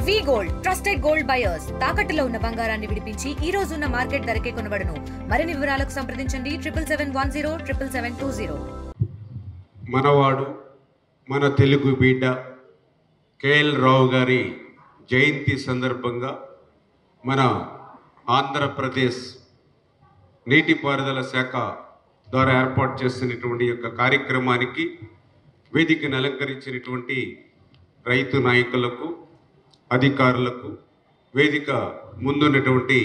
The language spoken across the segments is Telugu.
వి గోల్డ్ ట్రస్టెడ్ గోల్డ్ బయర్స్ తాకట్టులో ఉన్న బంగారాన్ని విడిపించి ఈ రోజు ఉన్న మార్కెట్ ధరకే కొనబడును. మరిన్ని వివరాలకు సంప్రదించండి 7710 మనవాడు మన తెలుగు బిడ్డ కేఎల్ రావు గారి జయంతి సందర్భంగా మన ఆంధ్రప్రదేశ్ నీటిపారుదల శాఖ ద్వారా ఏర్పాటు చేసినటువంటి యొక్క కార్యక్రమానికి వేదికను అలంకరించినటువంటి రైతు నాయకులకు, అధికారులకు, వేదిక ముందున్నటువంటి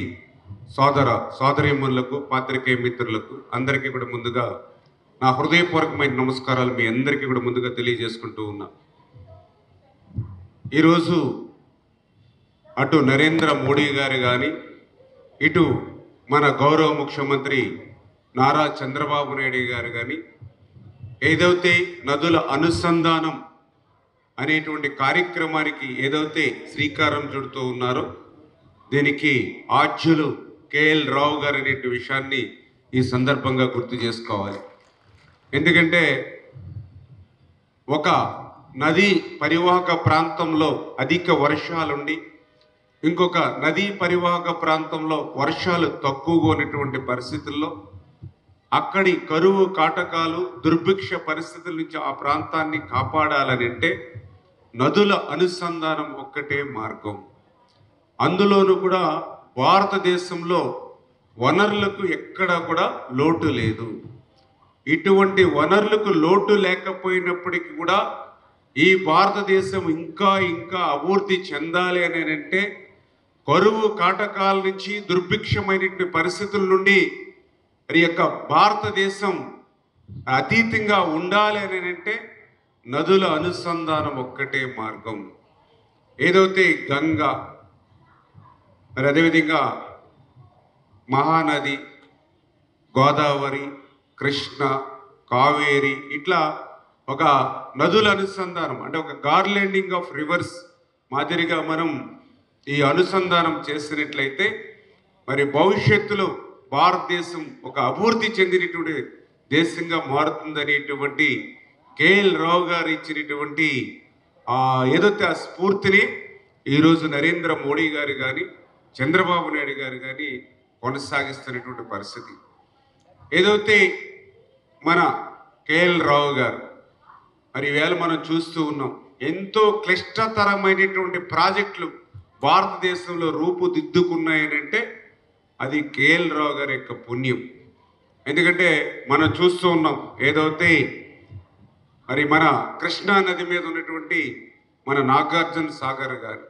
సోదరీమణులకు, పాత్రికేయ మిత్రులకు అందరికీ కూడా ముందుగా నా హృదయపూర్వకమైన నమస్కారాలు మీ అందరికీ కూడా ముందుగా తెలియజేసుకుంటూ ఉన్నా. ఈరోజు అటు నరేంద్ర మోడీ గారు కానీ, ఇటు మన గౌరవ ముఖ్యమంత్రి నారా చంద్రబాబు నాయుడు గారు కానీ ఏదైతే నదుల అనుసంధానం అనేటువంటి కార్యక్రమానికి ఏదైతే శ్రీకారం చుడుతూ ఉన్నారో దీనికి ఆద్యులు కేఎల్ రావు గారు అనే విషయాన్ని ఈ సందర్భంగా గుర్తు చేసుకోవాలి. ఎందుకంటే ఒక నదీ పరివాహక ప్రాంతంలో అధిక వర్షాలుండి ఇంకొక నదీ పరివాహక ప్రాంతంలో వర్షాలు తక్కువగా ఉన్నటువంటి పరిస్థితుల్లో అక్కడి కరువు కాటకాలు, దుర్భిక్ష పరిస్థితుల నుంచి ఆ ప్రాంతాన్ని కాపాడాలని అంటే నదుల అనుసంధానం ఒక్కటే మార్గం. అందులోనూ కూడా భారతదేశంలో వనరులకు ఎక్కడా కూడా లోటు లేదు. ఇటువంటి వనరులకు లోటు లేకపోయినప్పటికీ కూడా ఈ భారతదేశం ఇంకా అభివృద్ధి చెందాలి అని అంటే కరువు కాటకాల నుంచి, దుర్భిక్షమైనటువంటి పరిస్థితుల నుండి మరి యొక్క భారతదేశం అతీతంగా ఉండాలి అని అంటే నదుల అనుసంధానం ఒక్కటే మార్గం. ఏదైతే గంగా, మరి అదేవిధంగా మహానది, గోదావరి, కృష్ణ, కావేరి, ఇట్లా ఒక నదుల అనుసంధానం అంటే ఒక గార్లెండింగ్ ఆఫ్ రివర్స్ మాదిరిగా మనం ఈ అనుసంధానం చేసినట్లయితే మరి భవిష్యత్తులో భారతదేశం ఒక అభివృద్ధి చెందినటువంటి దేశంగా మారుతుందనేటువంటి కేఎల్ రావు గారు ఇచ్చినటువంటి ఏదైతే ఆ స్ఫూర్తిని ఈరోజు నరేంద్ర మోడీ గారు కానీ, చంద్రబాబు నాయుడు గారు కానీ కొనసాగిస్తున్నటువంటి పరిస్థితి. ఏదైతే మన కేఎల్ రావు గారు మరి ఈవేళ మనం చూస్తూ ఉన్నాం, ఎంతో క్లిష్టతరమైనటువంటి ప్రాజెక్టులు భారతదేశంలో రూపుదిద్దుకున్నాయనంటే అది కేఎల్ రావు గారి యొక్క పుణ్యం. ఎందుకంటే మనం చూస్తూ ఉన్నాం ఏదైతే మరి మన కృష్ణా నది మీద ఉన్నటువంటి మన నాగార్జున సాగర్ కానీ,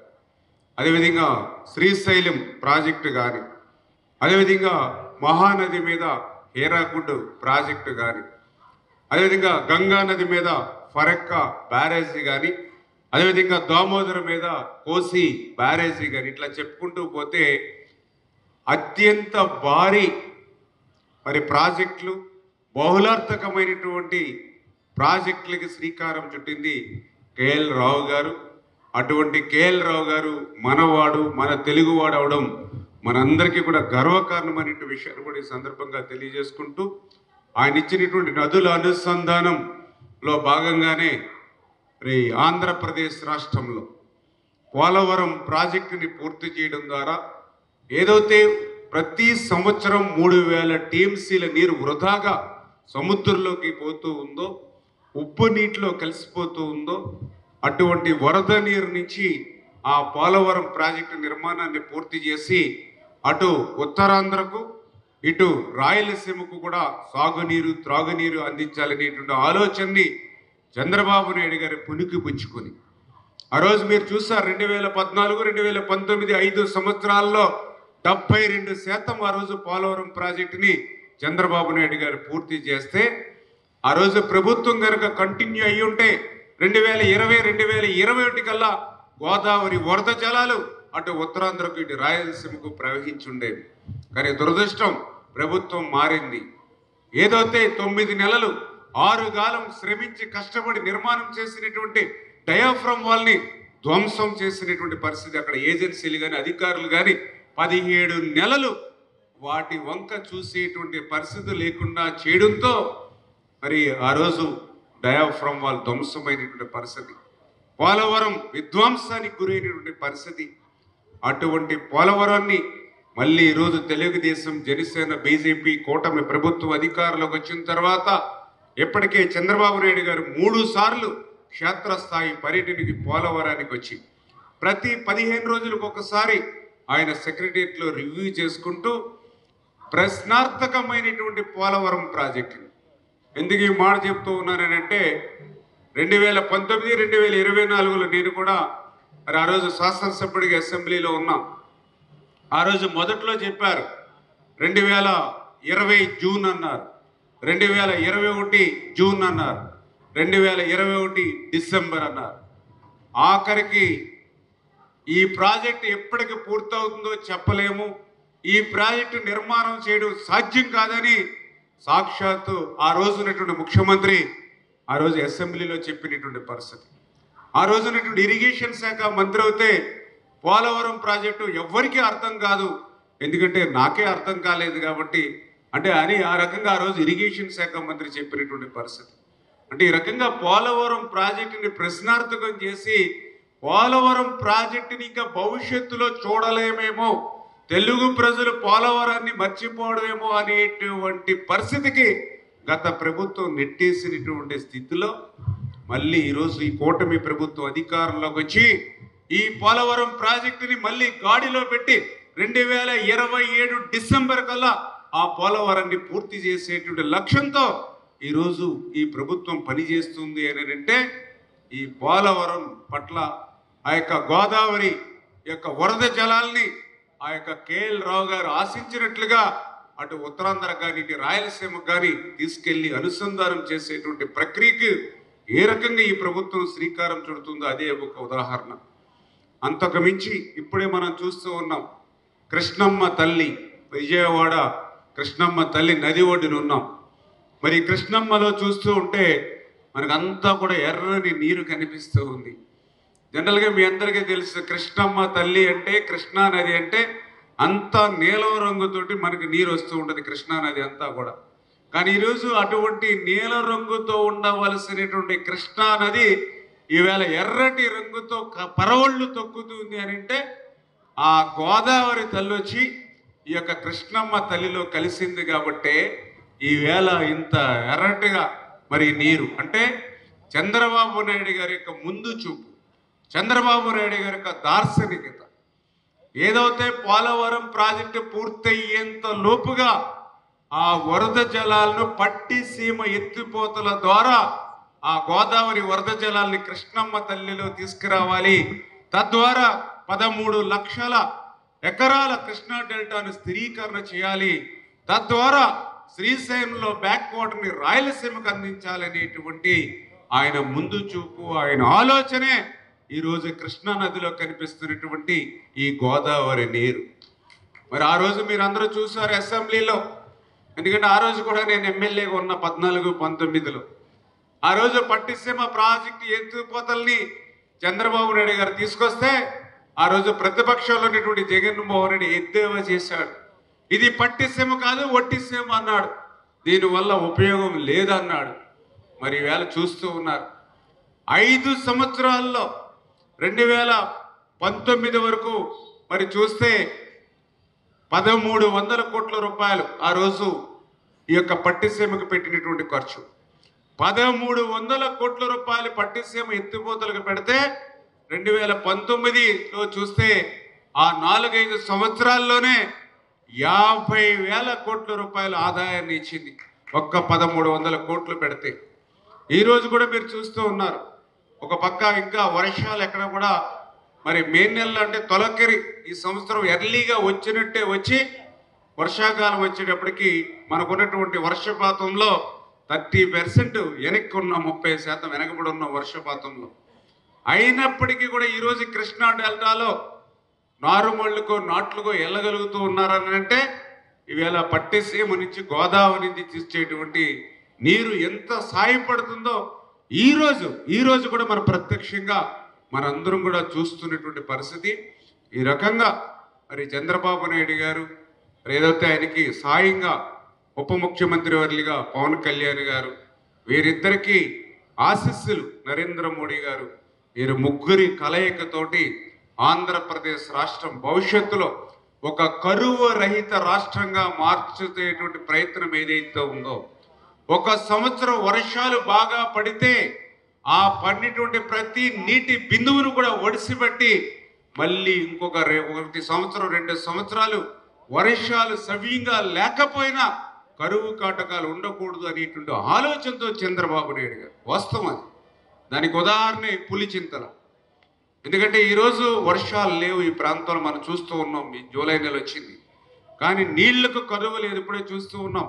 అదేవిధంగా శ్రీశైలం ప్రాజెక్టు కానీ, అదేవిధంగా మహానది మీద హీరాకుడ్ ప్రాజెక్టు కానీ, అదేవిధంగా గంగా నది మీద ఫరక్కా బ్యారేజీ కానీ, అదేవిధంగా దామోదర మీద కోసి బ్యారేజీ కానీ, ఇట్లా చెప్పుకుంటూ పోతే అత్యంత భారీ మరి ప్రాజెక్టులు, బహుళార్థకమైనటువంటి ప్రాజెక్టులకి శ్రీకారం చుట్టింది కేఎల్ రావు గారు. అటువంటి కేఎల్ రావు గారు మనవాడు, మన తెలుగువాడు అవడం మనందరికీ కూడా గర్వకారణమైన విషయాన్ని కూడా ఈ సందర్భంగా తెలియజేసుకుంటూ, ఆయన ఇచ్చినటువంటి నదుల అనుసంధానంలో భాగంగానే మరి ఆంధ్రప్రదేశ్ రాష్ట్రంలో పోలవరం ప్రాజెక్టుని పూర్తి చేయడం ద్వారా ఏదైతే ప్రతి సంవత్సరం 3000 టీఎంసీల నీరు వృధాగా సముద్రంలోకి పోతూ ఉందో, ఉప్పు నీటిలో కలిసిపోతూ ఉందో, అటువంటి వరద నీరు నుంచి ఆ పోలవరం ప్రాజెక్టు నిర్మాణాన్ని పూర్తి చేసి అటు ఉత్తరాంధ్రకు, ఇటు రాయలసీమకు కూడా సాగునీరు, త్రాగునీరు అందించాలనేటువంటి ఆలోచనని చంద్రబాబు నాయుడు గారి పునికి పుచ్చుకొని ఆ రోజు మీరు చూసారు 2014, 2019 5 సంవత్సరాల్లో 72% ఆ రోజు పోలవరం ప్రాజెక్టుని చంద్రబాబు నాయుడు గారు పూర్తి చేస్తే, ఆ రోజు ప్రభుత్వం కనుక కంటిన్యూ అయ్యి ఉంటే 2020, 2021 కల్లా గోదావరి వరద జలాలు అటు ఉత్తరాంధ్రకు, ఇటు రాయలసీమకు ప్రవహించుండేవి. కానీ దురదృష్టం ప్రభుత్వం మారింది. ఏదైతే 9 నెలలు 6 కాలం శ్రమించి కష్టపడి నిర్మాణం చేసినటువంటి డయాఫ్రమ్ వాల్ని ధ్వంసం చేసినటువంటి పరిస్థితి. అక్కడ ఏజెన్సీలు కానీ, అధికారులు కానీ 17 నెలలు వాటి వంక చూసేటువంటి పరిస్థితి లేకుండా చేయడంతో మరి ఆ రోజు డయాఫ్రమ్ వాల్ ధ్వంసమైనటువంటి పరిస్థితి. పోలవరం విధ్వంసానికి గురైనటువంటి పరిస్థితి. అటువంటి పోలవరాన్ని మళ్ళీ ఈరోజు తెలుగుదేశం, జనసేన, బీజేపీ కూటమి ప్రభుత్వం అధికారంలోకి వచ్చిన తర్వాత ఇప్పటికే చంద్రబాబు నాయుడు గారు 3 సార్లు క్షేత్రస్థాయి పర్యటనకి పోలవరానికి వచ్చి ప్రతి 15 రోజులకు ఒకసారి ఆయన సెక్రటరియట్లో రివ్యూ చేసుకుంటూ ప్రశ్నార్థకమైనటువంటి పోలవరం ప్రాజెక్టుని, ఎందుకు ఈ మాట చెప్తూ ఉన్నానంటే 2019, 2024లో నేను కూడా మరి ఆ రోజు శాసనసభ్యుడిగా అసెంబ్లీలో ఉన్నాం. ఆ రోజు మొదట్లో చెప్పారు 2020 జూన్ అన్నారు, 2021 జూన్ అన్నారు, 2021 డిసెంబర్ అన్నారు. ఆఖరికి ఈ ప్రాజెక్టు ఎప్పటికి పూర్తవుతుందో చెప్పలేము, ఈ ప్రాజెక్టు నిర్మాణం చేయడం సాధ్యం కాదని సాక్షాత్తు ఆ రోజునటువంటి ముఖ్యమంత్రి ఆ రోజు అసెంబ్లీలో చెప్పినటువంటి పరిస్థితి. ఆ రోజునటువంటి ఇరిగేషన్ శాఖ మంత్రి అయితే పోలవరం ప్రాజెక్టు ఎవ్వరికీ అర్థం కాదు, ఎందుకంటే నాకే అర్థం కాలేదు కాబట్టి అంటే అని ఆ రకంగా ఆ రోజు ఇరిగేషన్ శాఖ మంత్రి చెప్పినటువంటి పరిస్థితి. అంటే ఈ రకంగా పోలవరం ప్రాజెక్టుని ప్రశ్నార్థకం చేసి పోలవరం ప్రాజెక్టుని ఇంకా భవిష్యత్తులో చూడలేమేమో, తెలుగు ప్రజలు పోలవరాన్ని మర్చిపోవడమేమో అనేటువంటి పరిస్థితికి గత ప్రభుత్వం నెట్టేసినటువంటి స్థితిలో మళ్ళీ ఈరోజు ఈ కూటమి ప్రభుత్వం అధికారంలోకి వచ్చి ఈ పోలవరం ప్రాజెక్టుని మళ్ళీ గాడిలో పెట్టి 2027 డిసెంబర్ కల్లా ఆ పోలవరాన్ని పూర్తి చేసేటువంటి లక్ష్యంతో ఈరోజు ఈ ప్రభుత్వం పనిచేస్తుంది అని అంటే ఈ పోలవరం పట్ల ఆ యొక్క గోదావరి యొక్క వరద జలాల్ని ఆ యొక్క కేఎల్ రావు గారు ఆశించినట్లుగా అటు ఉత్తరాంధ్ర కానీ ఇటు రాయలసీమకు కానీ తీసుకెళ్లి అనుసంధానం చేసేటువంటి ప్రక్రియకి ఏ రకంగా ఈ ప్రభుత్వం శ్రీకారం చుడుతుందో అదే ఒక ఉదాహరణ. అంతకు మించి ఇప్పుడే మనం చూస్తూ ఉన్నాం, కృష్ణమ్మ తల్లి, విజయవాడ కృష్ణమ్మ తల్లి నది ఒడ్డున ఉన్నాం. మరి కృష్ణమ్మలో చూస్తూ ఉంటే మనకంతా కూడా ఎర్రని నీరు కనిపిస్తూ ఉంది. జనరల్గా మీ అందరికీ తెలుసు, కృష్ణమ్మ తల్లి అంటే కృష్ణా నది అంటే అంతా నీలం రంగుతోటి మనకి నీరు వస్తూ ఉంటుంది కృష్ణా నది అంతా కూడా. కానీ ఈరోజు అటువంటి నీల రంగుతో ఉండవలసినటువంటి కృష్ణా నది ఈవేళ ఎర్రటి రంగుతో పరవళ్ళు తొక్కుతుంది అని అంటే ఆ గోదావరి తల్లి వచ్చి ఈ యొక్క కృష్ణమ్మ తల్లిలో కలిసింది కాబట్టే ఈవేళ ఇంత ఎర్రటిగా మరి నీరు అంటే చంద్రబాబు నాయుడు గారి యొక్క ముందు చూపు, చంద్రబాబు నాయుడు గారి యొక్క దార్శనికత. ఏదైతే పోలవరం ప్రాజెక్టు పూర్తయ్యేంత లోపుగా ఆ వరద జలాలను పట్టిసీమ ఎత్తిపోతల ద్వారా ఆ గోదావరి వరద జలాల్ని కృష్ణమ్మ తల్లిలో తీసుకురావాలి, తద్వారా 13 లక్షల ఎకరాల కృష్ణా డెల్టాను స్థిరీకరణ చేయాలి, తద్వారా శ్రీశైలంలో బ్యాక్ వాటర్ని రాయలసీమకు అందించాలనేటువంటి ఆయన ముందు చూపు, ఆయన ఆలోచనే ఈరోజు కృష్ణా నదిలో కనిపిస్తున్నటువంటి ఈ గోదావరి నీరు. మరి ఆ రోజు మీరు అందరూ చూసారు అసెంబ్లీలో, ఎందుకంటే ఆ రోజు కూడా నేను ఎమ్మెల్యేగా ఉన్న 14, 19లో ఆ రోజు పట్టిసీమ ప్రాజెక్టు ఎత్తిపోతల్ని చంద్రబాబు నాయుడు గారు తీసుకొస్తే ఆ రోజు ప్రతిపక్షంలో ఉన్నటువంటి జగన్మోహన్ రెడ్డి ఎద్దేవా చేశాడు, ఇది పట్టిసీమ కాదు ఒట్టిసీమ అన్నాడు, దీనివల్ల ఉపయోగం లేదన్నాడు. మరి ఈవేళ చూస్తూ ఉన్నారు 5 సంవత్సరాల్లో 2019 వరకు మరి చూస్తే 1300 కోట్ల రూపాయలు ఆ రోజు ఈ యొక్క పట్టిసీమకు పెట్టినటువంటి ఖర్చు. 1300 కోట్ల రూపాయలు పట్టిసీమ ఎత్తిపోతలకు పెడితే 2019లో చూస్తే ఆ 4-5 సంవత్సరాల్లోనే 50,000 కోట్ల రూపాయల ఆదాయాన్ని ఇచ్చింది ఒక్క 1300 కోట్లు పెడితే. ఈరోజు కూడా మీరు చూస్తూ ఉన్నారు, ఒక పక్క ఇంకా వర్షాలు ఎక్కడ కూడా మరి మే నెలలో అంటే తొలకరి ఈ సంవత్సరం ఎర్లీగా వచ్చినట్టే వచ్చి వర్షాకాలం వచ్చేటప్పటికి మనకున్నటువంటి వర్షపాతంలో 30% వెనక్కి ఉన్న 30% వెనకబడి ఉన్న వర్షపాతంలో. అయినప్పటికీ కూడా ఈరోజు కృష్ణా డెల్టాలో నారుమళ్ళుకో నాట్లుకో వెళ్ళగలుగుతూ ఉన్నారని అంటే ఈవేళ పట్టిసీమ నుంచి గోదావరి నుంచి తీసేటువంటి నీరు ఎంత సాయపడుతుందో ఈ రోజు కూడా మన ప్రత్యక్షంగా మనందరం కూడా చూస్తున్నటువంటి పరిస్థితి. ఈ రకంగా మరి చంద్రబాబు నాయుడు గారు ఏదైతే ఆయనకి సాయంగా ఉప ముఖ్యమంత్రి వర్యులుగా పవన్ కళ్యాణ్ గారు, వీరిద్దరికీ ఆశీస్సులు నరేంద్ర మోడీ గారు వీరు ముగ్గురి కలయికతోటి ఆంధ్రప్రదేశ్ రాష్ట్రం భవిష్యత్తులో ఒక కరువు రహిత రాష్ట్రంగా మార్చేటువంటి ప్రయత్నం ఏదైతే ఉందో, ఒక సంవత్సరం వర్షాలు బాగా పడితే ఆ పడినటువంటి ప్రతి నీటి బిందువును కూడా ఒడిసిపెట్టి మళ్ళీ ఇంకొక 1 సంవత్సరం 2 సంవత్సరాలు వర్షాలు సవ్యంగా లేకపోయినా కరువు కాటకాలు ఉండకూడదు అనేటువంటి ఆలోచనతో చంద్రబాబు నాయుడు గారు, వాస్తవం అది. దానికి ఉదాహరణ పులిచింతల. ఎందుకంటే ఈరోజు వర్షాలు లేవు ఈ ప్రాంతంలో, మనం చూస్తూ ఉన్నాం. ఈ జూలై నెల వచ్చింది కానీ నీళ్లకు కరువు లేదు. ఇప్పుడే చూస్తూ ఉన్నాం.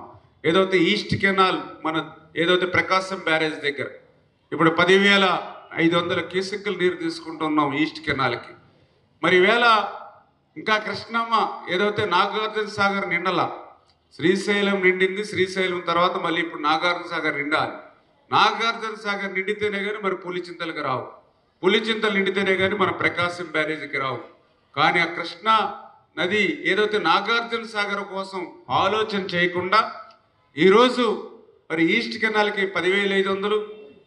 ఏదైతే ఈస్ట్ కెనాల్ మన ఏదైతే ప్రకాశం బ్యారేజ్ దగ్గర ఇప్పుడు 10,500 క్యూసెక్కులు నీరు తీసుకుంటున్నాం ఈస్ట్ కెనాల్కి. మరి ఈవేళ ఇంకా కృష్ణమ్మ ఏదైతే నాగార్జున సాగర్ నిండలా, శ్రీశైలం నిండింది. శ్రీశైలం తర్వాత మళ్ళీ ఇప్పుడు నాగార్జున సాగర్ నిండాలి. నాగార్జున సాగర్ నిండితేనే కానీ మరి పులిచింతలకు రావు, పులిచింతలు నిండితేనే కానీ మన ప్రకాశం బ్యారేజీకి రావు. కానీ ఆ కృష్ణా నది ఏదైతే నాగార్జున సాగర్ కోసం ఆలోచన చేయకుండా ఈరోజు మరి ఈస్ట్ కెనాల్కి 10,500,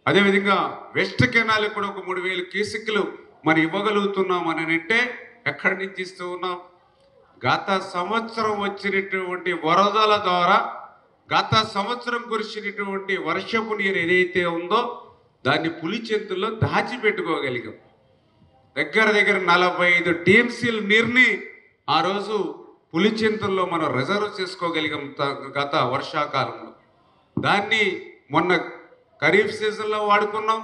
అదేవిధంగా వెస్ట్ కెనాల్కి కూడా ఒక 3,000 క్యూసెక్కులు మరి ఇవ్వగలుగుతున్నాం అని అంటే ఎక్కడి నుంచి ఇస్తూ ఉన్నాం? గత సంవత్సరం వచ్చినటువంటి వరదల ద్వారా, గత సంవత్సరం కురిసినటువంటి వర్షపు నీరు ఏదైతే ఉందో దాన్ని పులిచెంతుల్లో దాచిపెట్టుకోగలిగాం. దగ్గర 45 టీఎంసీల నీరుని ఆ రోజు పులిచెంతుల్లో మనం రిజర్వ్ చేసుకోగలిగాం గత వర్షాకాలంలో. దాన్ని మొన్న ఖరీఫ్ సీజన్లో వాడుకున్నాం,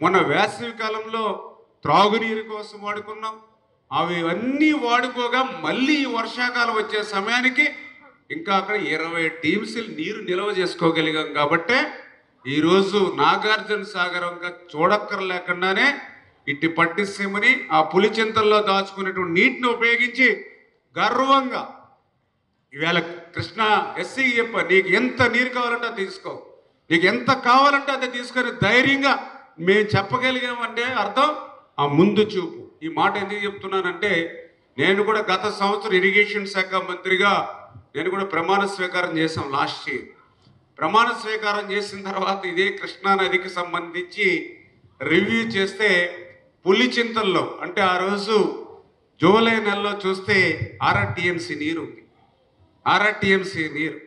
మొన్న వేసవి కాలంలో త్రాగునీరు కోసం వాడుకున్నాం. అవి అన్నీ వాడుకోగా మళ్ళీ ఈ వర్షాకాలం వచ్చే సమయానికి ఇంకా అక్కడ 20 టీఎంసీలు నీరు నిల్వ చేసుకోగలిగాం. కాబట్టే ఈరోజు నాగార్జున సాగరంగా చూడక్కర్లేకుండానే ఇటు పట్టిసీమని ఆ పులిచింతల్లో దాచుకునేటువంటి నీటిని ఉపయోగించి గర్వంగా ఈవేళ కృష్ణా ఎస్సీ చెప్ప, నీకు ఎంత నీరు కావాలంటే అది తీసుకో, నీకు ఎంత కావాలంటే అది తీసుకొని ధైర్యంగా మేము చెప్పగలిగామంటే అర్థం ఆ ముందు చూపు. ఈ మాట ఎందుకు చెప్తున్నానంటే నేను కూడా గత సంవత్సరం ఇరిగేషన్ శాఖ మంత్రిగా నేను కూడా ప్రమాణ స్వీకారం చేశాం. లాస్ట్ ఇయర్ ప్రమాణ స్వీకారం చేసిన తర్వాత ఇదే కృష్ణా నదికి సంబంధించి రివ్యూ చేస్తే పులిచింతల్లో అంటే ఆ రోజు జూలై నెలలో చూస్తే 6 టీఎంసీ నీరు ఉంది. 6 టీఎంసీ నీరు.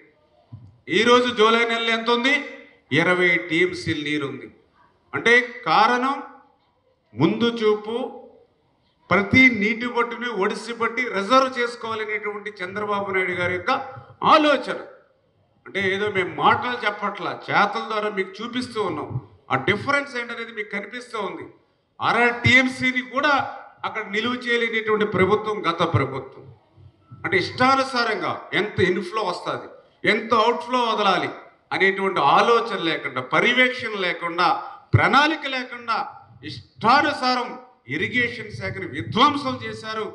ఈరోజు జూలై నెలలో ఎంత ఉంది? 20 టీఎంసీల నీరు ఉంది. అంటే కారణం ముందు చూపు, ప్రతి నీటి బొట్టుని ఒడిసిపట్టి రిజర్వ్ చేసుకోవాలనేటువంటి చంద్రబాబు నాయుడు గారి యొక్క ఆలోచన. అంటే ఏదో మేము మాటలు చెప్పట్లా, చేతల ద్వారా మీకు చూపిస్తూ ఉన్నాం. ఆ డిఫరెన్స్ ఏంటనేది మీకు కనిపిస్తూ ఉంది. 6 టీఎంసీని కూడా అక్కడ నిలువ చేయలేనటువంటి ప్రభుత్వం గత ప్రభుత్వం. అంటే ఇష్టానుసారంగా ఎంత ఇన్ఫ్లో వస్తుంది, ఎంత అవుట్ఫ్లో వదలాలి అనేటువంటి ఆలోచన లేకుండా, పర్యవేక్షణ లేకుండా, ప్రణాళిక లేకుండా ఇష్టానుసారం ఇరిగేషన్ శాఖని విధ్వంసం చేశారు.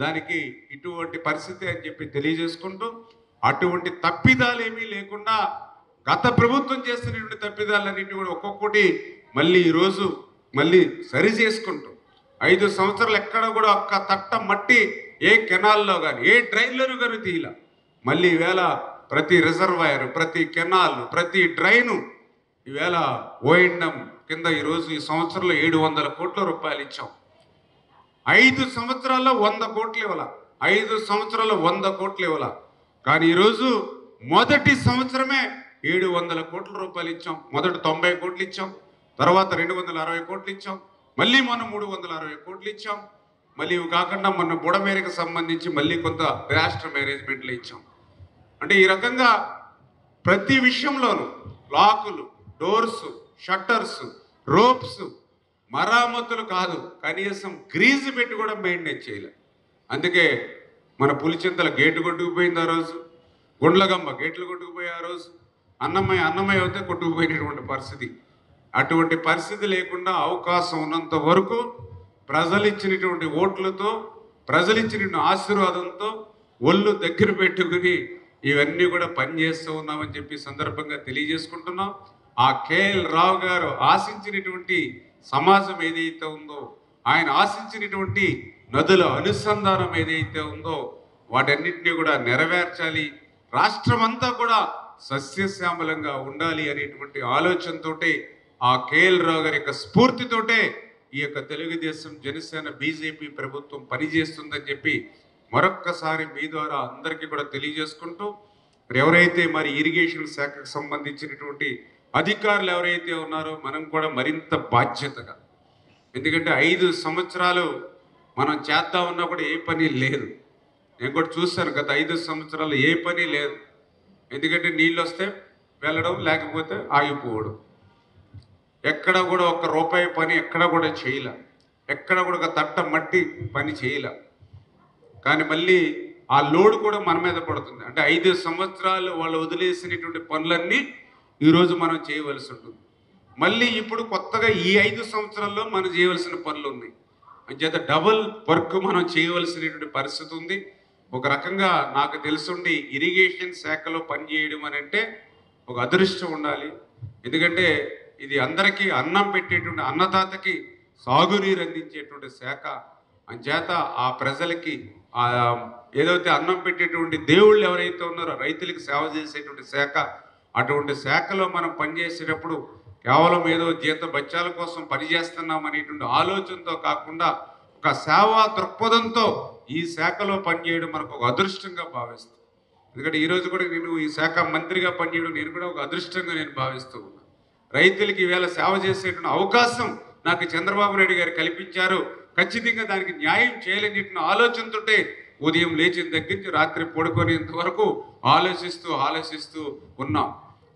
దానికి ఇటువంటి పరిస్థితి అని చెప్పి తెలియజేసుకుంటూ, అటువంటి తప్పిదాలు ఏమీ లేకుండా గత ప్రభుత్వం చేస్తున్నటువంటి తప్పిదాలన్నింటినీ కూడా ఒక్కొక్కటి మళ్ళీ ఈరోజు మళ్ళీ సరి చేసుకుంటూ 5 సంవత్సరాలు ఎక్కడ కూడా ఒక్క తట్ట మట్టి ఏ కెనాల్లో కానీ ఏ డ్రైన్లోనూ కానీ తీయాల. మళ్ళీ ఈవేళ ప్రతి రిజర్వాయర్, ప్రతి కెనాల్, ప్రతి డ్రైను ఈవేళ ఓఎండ్ఎం కింద ఈరోజు ఈ సంవత్సరంలో 700 కోట్ల రూపాయలు ఇచ్చాం. 5 సంవత్సరాల్లో 100 కోట్లు ఇవ్వాల, 5 సంవత్సరాల్లో 100 కోట్లు ఇవ్వాల. కానీ ఈరోజు మొదటి సంవత్సరమే 700 కోట్ల రూపాయలు ఇచ్చాం. మొదట 90 కోట్లు ఇచ్చాం, తర్వాత 260 కోట్లు ఇచ్చాం, మళ్ళీ మొన్న 360 కోట్లు ఇచ్చాం. మళ్ళీ ఇవి కాకుండా మొన్న బుడమేరకు సంబంధించి మళ్ళీ కొంత డిజాస్టర్ మేనేజ్మెంట్లో ఇచ్చాం. అంటే ఈ రకంగా ప్రతి విషయంలోనూ లాకులు, డోర్స్, షట్టర్స్, రోప్స్, మరామతులు కాదు, కనీసం గ్రీజు పెట్టి కూడా మెయింటైన్ చేయలేదు. అందుకే మన పులిచింతల గేటు కొట్టుకుపోయింది ఆ రోజు, గుండ్లగమ్మ గేట్లు కొట్టుకుపోయి ఆ రోజు, అన్నమయ్య అయితే కొట్టుకుపోయినటువంటి పరిస్థితి. అటువంటి పరిస్థితి లేకుండా అవకాశం ఉన్నంత వరకు ప్రజలు ఇచ్చినటువంటి ఓట్లతో, ప్రజలు ఇచ్చినటువంటి ఆశీర్వాదంతో ఒళ్ళు దగ్గర పెట్టుకుని ఇవన్నీ కూడా పనిచేస్తూ ఉన్నామని చెప్పి సందర్భంగా తెలియజేసుకుంటున్నాం. ఆ కేఎల్ రావు గారు ఆశించినటువంటి సమాజం ఏదైతే ఉందో, ఆయన ఆశించినటువంటి నదుల అనుసంధానం ఏదైతే ఉందో వాటన్నిటినీ కూడా నెరవేర్చాలి, రాష్ట్రమంతా కూడా సస్యశ్యామలంగా ఉండాలి అనేటువంటి ఆలోచనతోటే, ఆ కేఎల్ రావు గారి యొక్క స్ఫూర్తితోటే ఈ యొక్క తెలుగుదేశం, జనసేన, బీజేపీ ప్రభుత్వం పనిచేస్తుందని చెప్పి మరొక్కసారి మీ ద్వారా అందరికీ కూడా తెలియజేసుకుంటూ, ఎవరైతే మరి ఇరిగేషన్ శాఖకు సంబంధించినటువంటి అధికారులు ఎవరైతే ఉన్నారో మనం కూడా మరింత బాధ్యతగా, ఎందుకంటే 5 సంవత్సరాలు మనం చేద్దామన్నా కూడా ఏ పని లేదు. నేను కూడా చూస్తాను గత 5 సంవత్సరాలు ఏ పని లేదు. ఎందుకంటే నీళ్ళు వస్తే వెళ్ళడం, లేకపోతే ఆగిపోవడం. ఎక్కడ కూడా ఒక్క రూపాయి పని ఎక్కడ కూడా చేయలే, ఎక్కడ కూడా ఒక తట్ట మట్టి పని చేయలే. కానీ మళ్ళీ ఆ లోడ్ కూడా మన మీద పడుతుంది. అంటే 5 సంవత్సరాలు వాళ్ళు వదిలేసినటువంటి పనులన్నీ ఈరోజు మనం చేయవలసి ఉంటుంది. మళ్ళీ ఇప్పుడు కొత్తగా ఈ 5 సంవత్సరాల్లో మనం చేయవలసిన పనులు ఉన్నాయి. అంచేత డబుల్ వర్క్ మనం చేయవలసినటువంటి పరిస్థితి ఉంది. ఒక రకంగా నాకు తెలుసుండి ఇరిగేషన్ శాఖలో పనిచేయడం అని అంటే ఒక అదృష్టం ఉండాలి. ఎందుకంటే ఇది అందరికీ అన్నం పెట్టేటువంటి, అన్నదాతకి సాగునీరు అందించేటువంటి శాఖ. అంచేత ఆ ప్రజలకి ఏదైతే అన్నం పెట్టేటువంటి దేవుళ్ళు ఎవరైతే ఉన్నారో రైతులకి సేవ చేసేటువంటి శాఖ, అటువంటి శాఖలో మనం పనిచేసేటప్పుడు కేవలం ఏదో జీత బత్యాల కోసం పనిచేస్తున్నాం అనేటువంటి ఆలోచనతో కాకుండా ఒక సేవా దృక్పథంతో ఈ శాఖలో పనిచేయడం మనకు ఒక అదృష్టంగా భావిస్తాం. ఎందుకంటే ఈరోజు కూడా నేను ఈ శాఖ మంత్రిగా పనిచేయడం నేను కూడా ఒక అదృష్టంగా నేను భావిస్తూ ఉన్నాను. రైతులకి ఈవేళ సేవ చేసేటువంటి అవకాశం నాకు చంద్రబాబు నాయుడు గారు కల్పించారు. ఖచ్చితంగా దానికి న్యాయం చేయాలని చెప్పిన ఆలోచనతోటే ఉదయం లేచిన దగ్గర నుంచి రాత్రి పడుకునేంత వరకు ఆలోచిస్తూ ఉన్నాం.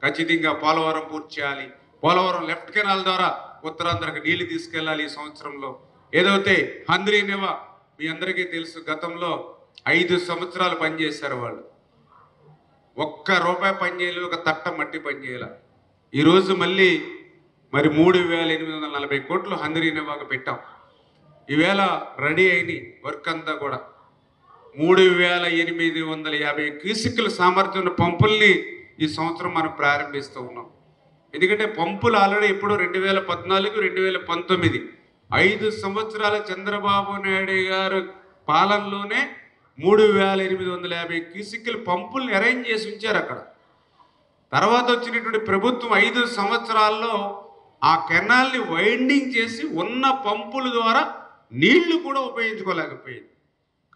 ఖచ్చితంగా పోలవరం పూర్తి చేయాలి, పోలవరం లెఫ్ట్ కెనాల్ ద్వారా ఉత్తరాంధ్రకు నీళ్లు తీసుకెళ్ళాలి. ఈ సంవత్సరంలో ఏదైతే హంద్రీనేవా మీ అందరికీ తెలుసు, గతంలో 5 సంవత్సరాలు పనిచేశారు వాళ్ళు. ఒక్క రూపాయి పని చేయలేదు, ఒక తట్ట మట్టి పని చేయాల. ఈరోజు మళ్ళీ మరి 3,840 కోట్లు హంద్రీనేవాకు పెట్టాం. ఈవేళ రెడీ అయిన వర్క్ అంతా కూడా 3,850 క్యూసెక్కుల సామర్థ్యం ఉన్న పంపుల్ని ఈ సంవత్సరం మనం ప్రారంభిస్తూ ఉన్నాం. ఎందుకంటే పంపులు ఆల్రెడీ ఎప్పుడో 2014, 2019 5 సంవత్సరాల చంద్రబాబు నాయుడు గారు పాలనలోనే 3,850 క్యూసెక్కుల పంపుల్ని అరేంజ్ చేసి ఉంచారు అక్కడ. తర్వాత వచ్చినటువంటి ప్రభుత్వం 5 సంవత్సరాల్లో ఆ కెనాల్ని వైండింగ్ చేసి ఉన్న పంపుల ద్వారా నీళ్లు కూడా ఉపయోగించుకోలేకపోయింది.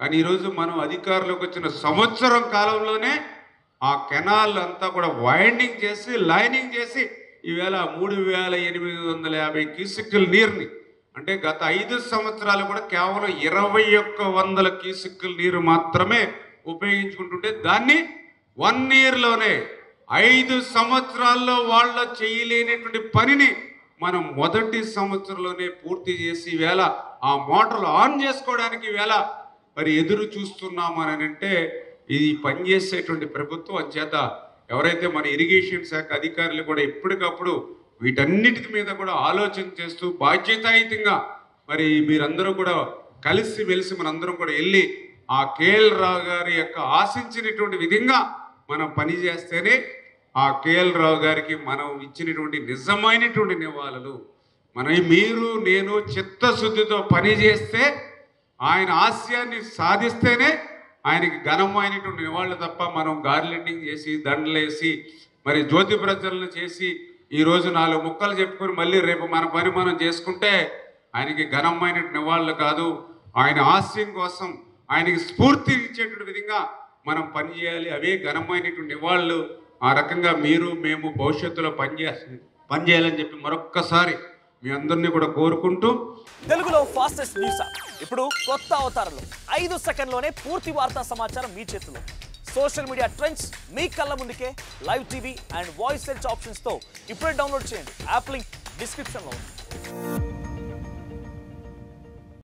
కానీ ఈరోజు మనం అధికారంలోకి వచ్చిన సంవత్సరం కాలంలోనే ఆ కెనాల్ అంతా కూడా వైండింగ్ చేసి లైనింగ్ చేసి ఈవేళ 3,850 క్యూసెక్కుల నీరుని, అంటే గత 5 సంవత్సరాలు కూడా కేవలం 2,100 క్యూసెక్కుల నీరు మాత్రమే ఉపయోగించుకుంటుంటే దాన్ని 1 ఇయర్లోనే 5 సంవత్సరాల్లో వాళ్ళ చేయలేనటువంటి పనిని మనం మొదటి సంవత్సరంలోనే పూర్తి చేసి ఈవేళ ఆ మోటార్లు ఆన్ చేసుకోవడానికి ఈవేళ మరి ఎదురు చూస్తున్నాము అని అంటే ఇది పనిచేసేటువంటి ప్రభుత్వం. అంచేత ఎవరైతే మన ఇరిగేషన్ శాఖ అధికారులు కూడా ఎప్పటికప్పుడు వీటన్నిటి మీద కూడా ఆలోచన చేస్తూ బాధ్యతాయుతంగా మరి మీరందరూ కూడా కలిసి మెలిసి మనందరం కూడా వెళ్ళి ఆ కేఎల్ రావు గారి యొక్క ఆశించినటువంటి విధంగా మనం పని చేస్తేనే ఆ కేఎల్ రావు గారికి మనం ఇచ్చినటువంటి నిజమైనటువంటి నివాళులు. మీరు నేను చిత్తశుద్ధితో పని చేస్తే ఆయన ఆశయాన్ని సాధిస్తేనే ఆయనకి ఘనమైనటువంటి నివాళులు తప్ప మనం గార్లెండింగ్ చేసి దండలేసి మరి జ్యోతి ప్రజ్వలన చేసి ఈరోజు 4 ముక్కలు చెప్పుకొని మళ్ళీ రేపు మన పని మనం చేసుకుంటే ఆయనకి ఘనమైన నివాళులు కాదు. ఆయన ఆశయం కోసం ఆయనకి స్ఫూర్తి ఇచ్చేటువంటి విధంగా మనం పనిచేయాలి. అవే ఘనమైనటువంటి నివాళులు. ఆ రకంగా మేము భవిష్యత్తులో పనిచేయాలని చెప్పి మరొక్కసారి మీ అందరినీ కూడా కోరుకుంటూ, తెలుగులో ఫాస్టెస్ట్ న్యూస్ ఇప్పుడు కొత్త అవతారంలో 5 సెకండ్లోనే పూర్తి వార్తా సమాచారం మీ చేతిలో. సోషల్ మీడియా ట్రెండ్స్ మీ కళ్ళ ముందుకే live TV and voice search ఆప్షన్స్తో ఇప్పుడే డౌన్లోడ్ చేయండి. యాప్ లింక్ డిస్క్రిప్షన్లో ఉంది.